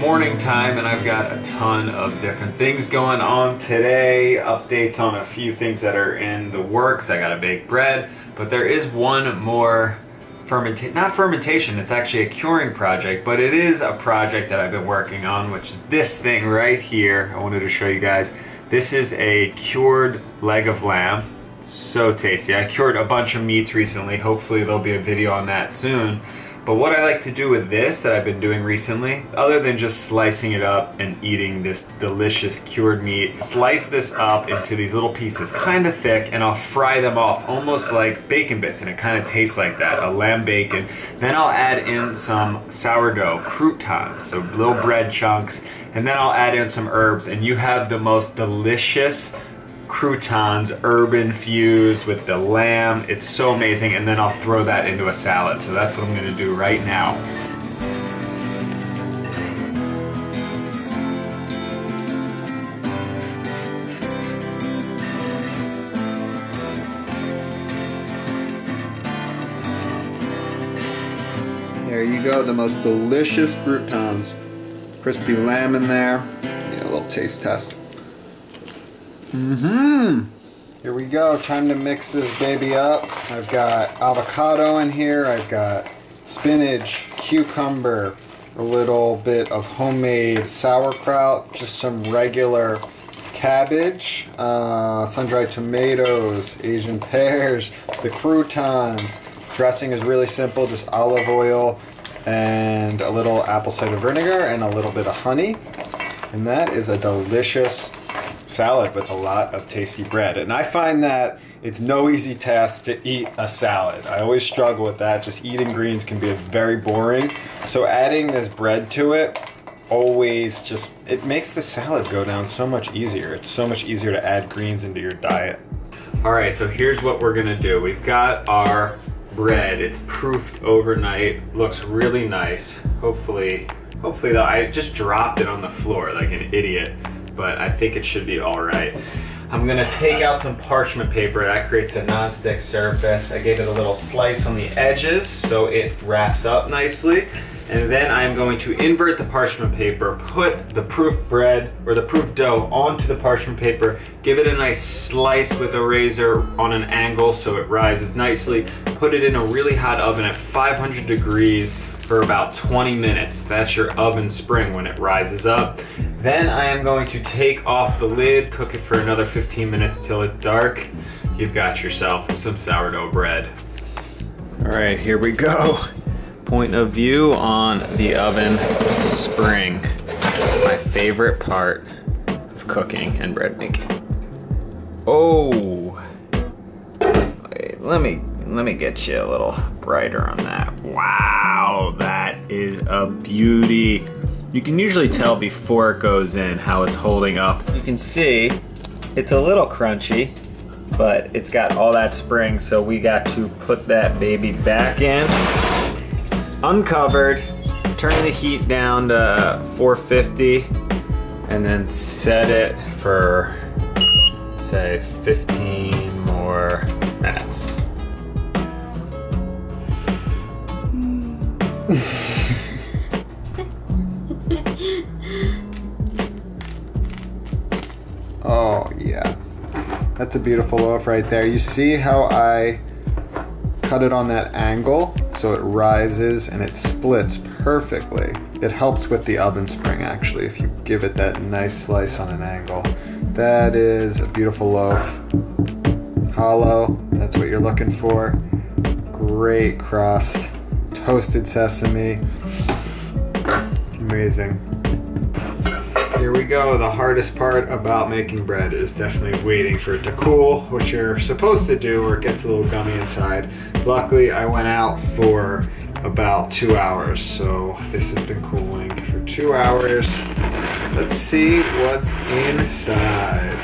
morning time and I've got a ton of different things going on today. Updates on a few things that are in the works. I gotta bake bread, but there is one more not fermentation, it's actually a curing project, but it is a project that I've been working on, which is this thing right here. I wanted to show you guys. This is a cured leg of lamb. So tasty. I cured a bunch of meats recently. Hopefully there'll be a video on that soon. But what I like to do with this that I've been doing recently, other than just slicing it up and eating this delicious cured meat, slice this up into these little pieces, kind of thick, and I'll fry them off almost like bacon bits, and it kind of tastes like that, a lamb bacon. Then I'll add in some sourdough croutons, so little bread chunks, and then I'll add in some herbs, and you have the most delicious croutons, herb infused with the lamb. It's so amazing, and then I'll throw that into a salad. So that's what I'm gonna do right now. There you go, the most delicious croutons. Crispy lamb in there. Need a little taste test. Here we go, time to mix this baby up. I've got avocado in here, I've got spinach, cucumber, a little bit of homemade sauerkraut, just some regular cabbage, sun-dried tomatoes, Asian pears, the croutons. Dressing is really simple, just olive oil and a little apple cider vinegar and a little bit of honey. And that is a delicious salad with a lot of tasty bread. And I find that it's no easy task to eat a salad. I always struggle with that. Just eating greens can be very boring. So adding this bread to it always just, it makes the salad go down so much easier. It's so much easier to add greens into your diet. All right, so here's what we're gonna do. We've got our bread. It's proofed overnight. Looks really nice. Hopefully though, I just dropped it on the floor like an idiot, but I think it should be all right. I'm gonna take out some parchment paper. That creates a non-stick surface. I gave it a little slice on the edges so it wraps up nicely. And then I'm going to invert the parchment paper, put the proof bread or the proof dough onto the parchment paper, give it a nice slice with a razor on an angle so it rises nicely, put it in a really hot oven at 500 degrees for about 20 minutes. That's your oven spring when it rises up. Then I am going to take off the lid, cook it for another 15 minutes till it's dark. You've got yourself some sourdough bread. All right, here we go. Point of view on the oven spring. My favorite part of cooking and bread making. Oh, wait, let me get you a little brighter on that. Wow, that is a beauty. You can usually tell before it goes in how it's holding up. You can see it's a little crunchy, but it's got all that spring, so we got to put that baby back in, uncovered, turn the heat down to 450, and then set it for, say, 15 more minutes. Oh yeah, that's a beautiful loaf right there. You see how I cut it on that angle so it rises and it splits perfectly. It helps with the oven spring actually if you give it that nice slice on an angle. That is a beautiful loaf. Hollow, that's what you're looking for. Great crust. Toasted sesame. Amazing. Here we go. The hardest part about making bread is definitely waiting for it to cool, which you're supposed to do or it gets a little gummy inside. Luckily, I went out for about 2 hours, so this has been cooling for 2 hours. Let's see what's inside.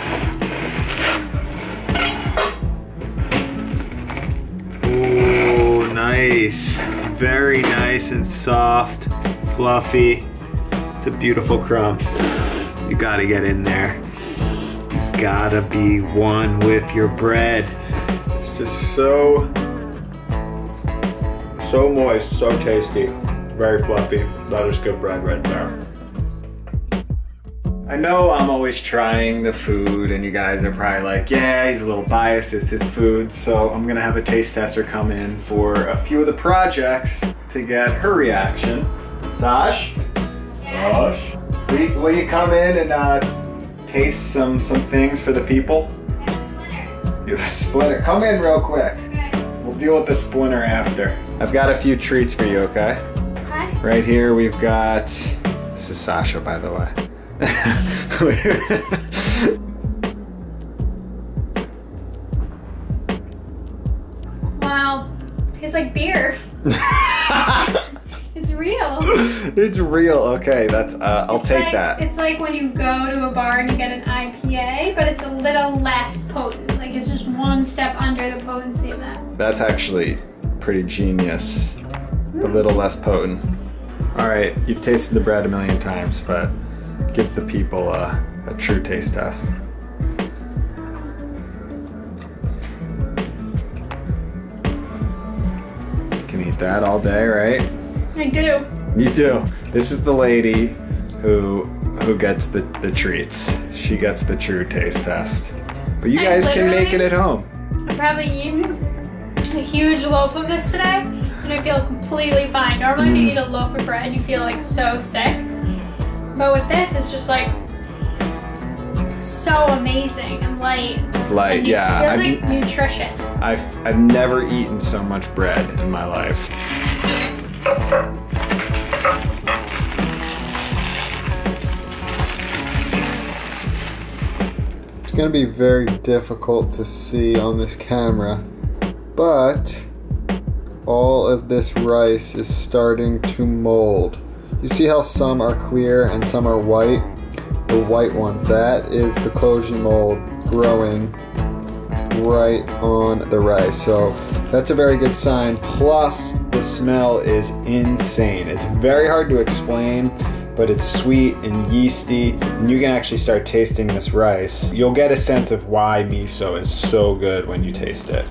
Ooh, nice. Very nice and soft, fluffy. It's a beautiful crumb. You gotta get in there. You gotta be one with your bread. It's just so moist, so tasty, very fluffy. That is good bread right there. I know I'm always trying the food and you guys are probably like, yeah, he's a little biased, it's his food. So I'm gonna have a taste tester come in for a few of the projects to get her reaction. Sash? Sash? Will you come in and taste some things for the people? You're the splinter. Come in real quick. Okay. We'll deal with the splinter after. I've got a few treats for you, okay? Okay. Right here we've got, this is Sasha, by the way. Wow, tastes like beer. It's real. It's real. Okay, that's I'll take that. It's like when you go to a bar and you get an IPA, but it's a little less potent. Like it's just one step under the potency of that. That's actually pretty genius. A little less potent. All right, you've tasted the bread a million times, but give the people a true taste test. You can eat that all day, right? I do. You do. This is the lady who gets the treats. She gets the true taste test. But you guys can make it at home. I've probably eaten a huge loaf of this today, and I feel completely fine. Normally if you eat a loaf of bread, you feel like so sick. But with this, it's just like so amazing and light. It's light, and yeah. It feels like nutritious. I've never eaten so much bread in my life. It's gonna be very difficult to see on this camera, but all of this rice is starting to mold. You see how some are clear and some are white? The white ones, that is the koji mold growing right on the rice. So that's a very good sign. Plus, the smell is insane. It's very hard to explain, but it's sweet and yeasty, and you can actually start tasting this rice. You'll get a sense of why miso is so good when you taste it.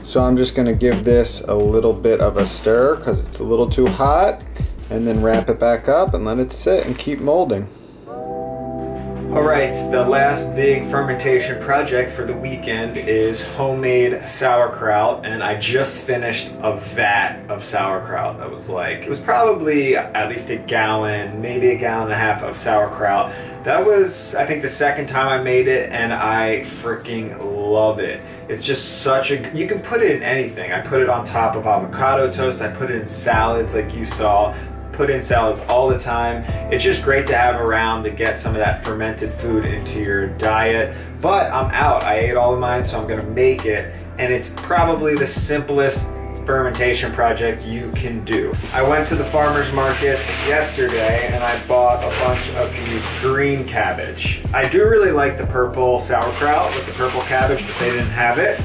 So I'm just gonna give this a little bit of a stir because it's a little too hot, and then wrap it back up and let it sit and keep molding. All right, the last big fermentation project for the weekend is homemade sauerkraut, and I just finished a vat of sauerkraut. That was like, it was probably at least a gallon, maybe a gallon and a half of sauerkraut. That was, I think, the second time I made it, and I freaking love it. It's just such a, you can put it in anything. I put it on top of avocado toast, I put it in salads like you saw. Put in salads all the time. It's just great to have around to get some of that fermented food into your diet. But I'm out. I ate all of mine, so I'm gonna make it. And it's probably the simplest fermentation project you can do. I went to the farmer's market yesterday and I bought a bunch of these green cabbage. I do really like the purple sauerkraut with the purple cabbage, but they didn't have it.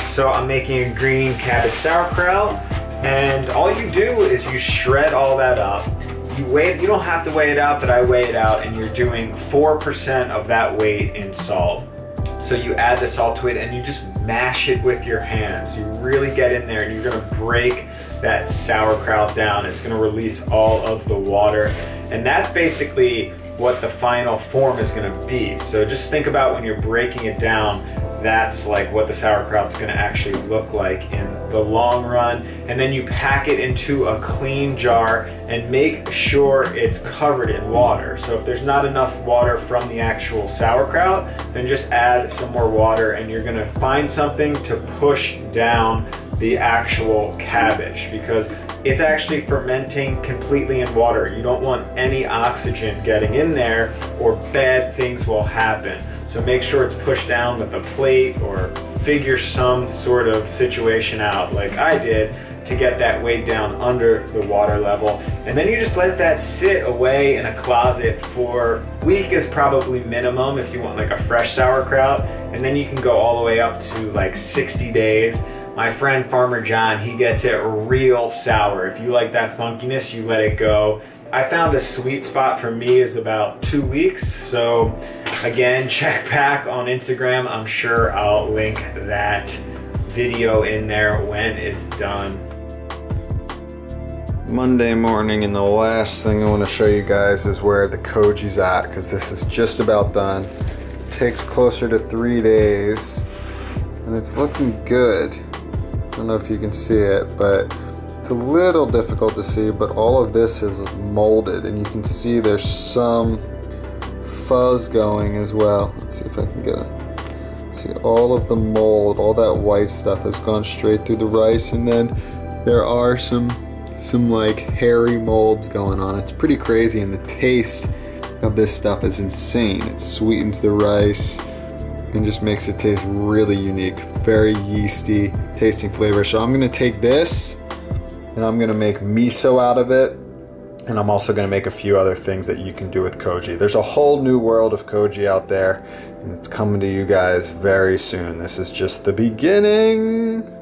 So I'm making a green cabbage sauerkraut. And all you do is you shred all that up. You don't have to weigh it out, but I weigh it out, and you're doing 4% of that weight in salt. So you add the salt to it and you just mash it with your hands. You really get in there and you're gonna break that sauerkraut down. It's gonna release all of the water. And that's basically what the final form is gonna be. So just think about when you're breaking it down, that's like what the sauerkraut's gonna actually look like in the long run. And then you pack it into a clean jar and make sure it's covered in water. So if there's not enough water from the actual sauerkraut, then just add some more water and you're gonna find something to push down the actual cabbage because it's actually fermenting completely in water. You don't want any oxygen getting in there or bad things will happen. So make sure it's pushed down with a plate or figure some sort of situation out like I did to get that weight down under the water level. And then you just let that sit away in a closet for a week is probably minimum if you want like a fresh sauerkraut. And then you can go all the way up to like 60 days. My friend Farmer John, he gets it real sour. If you like that funkiness, you let it go. I found a sweet spot for me is about 2 weeks. So again, check back on Instagram. I'm sure I'll link that video in there when it's done. Monday morning, and the last thing I want to show you guys is where the koji's at, because this is just about done. It takes closer to 3 days, and it's looking good. I don't know if you can see it, but it's a little difficult to see, but all of this is molded, and you can see there's some fuzz going as well. Let's see if I can get it. See, all of the mold, all that white stuff has gone straight through the rice, and then there are some like hairy molds going on. It's pretty crazy, and the taste of this stuff is insane. It sweetens the rice and just makes it taste really unique. Very yeasty tasting flavor. So I'm gonna take this and I'm gonna make miso out of it, and I'm also gonna make a few other things that you can do with koji. There's a whole new world of koji out there, and it's coming to you guys very soon. This is just the beginning.